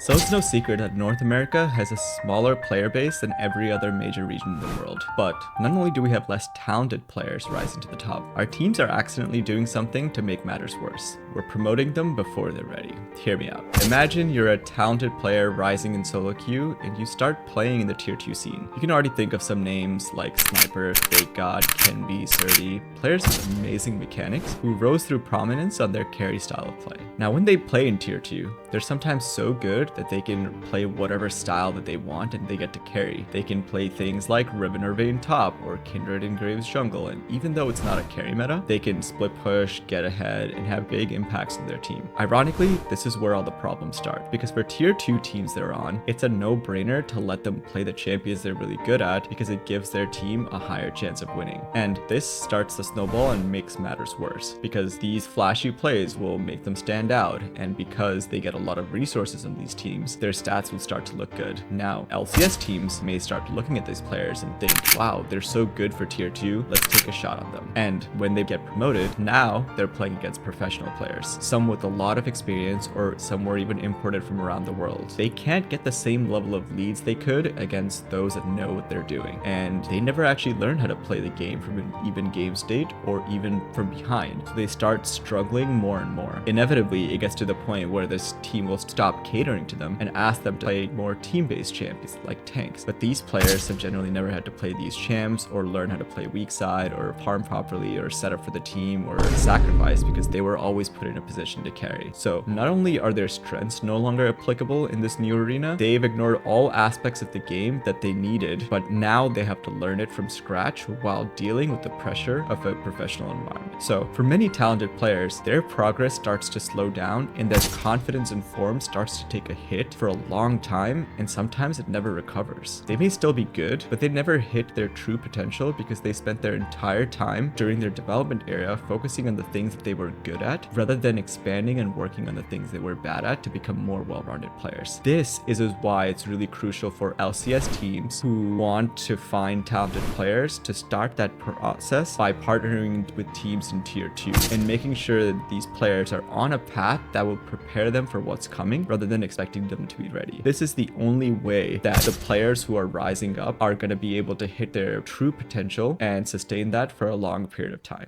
So it's no secret that North America has a smaller player base than every other major region in the world. But not only do we have less talented players rising to the top, our teams are accidentally doing something to make matters worse. We're promoting them before they're ready. Hear me out. Imagine you're a talented player rising in solo queue and you start playing in the tier 2 scene. You can already think of some names like Sniper, Fake God, Srtty, players with amazing mechanics who rose through prominence on their carry style of play. Now when they play in tier 2, they're sometimes so good that they can play whatever style that they want and they get to carry. They can play things like Ribbon or Vayne top or Kindred and Graves jungle, and even though it's not a carry meta, they can split push, get ahead, and have big impacts on their team. Ironically, this is where all the problems start, because for tier 2 teams they're on, it's a no-brainer to let them play the champions they're really good at because it gives their team a higher chance of winning. And this starts the snowball and makes matters worse, because these flashy plays will make them stand out, and because they get a lot of resources on these teams, their stats will start to look good. Now, LCS teams may start looking at these players and think, wow, they're so good for tier 2, let's take a shot on them. And when they get promoted, now they're playing against professional players, some with a lot of experience or some were even imported from around the world. They can't get the same level of leads they could against those that know what they're doing, and they never actually learn how to play the game from an even game state or even from behind, so they start struggling more and more. Inevitably, it gets to the point where this team will stop catering to them and ask them to play more team-based champions like tanks. But these players have generally never had to play these champs or learn how to play weak side or farm properly or set up for the team or sacrifice, because they were always put in a position to carry. So not only are their strengths no longer applicable in this new arena, they've ignored all aspects of the game that they needed, but now they have to learn it from scratch while dealing with the pressure of a professional environment. So for many talented players, their progress starts to slow down and their confidence and form starts to take a hit for a long time, and sometimes it never recovers. They may still be good, but they never hit their true potential because they spent their entire time during their development era focusing on the things that they were good at rather than expanding and working on the things they were bad at to become more well-rounded players. This is why it's really crucial for LCS teams who want to find talented players to start that process by partnering with teams in tier 2 and making sure that these players are on a path that will prepare them for what's coming rather than expecting them to be ready. This is the only way that the players who are rising up are going to be able to hit their true potential and sustain that for a long period of time.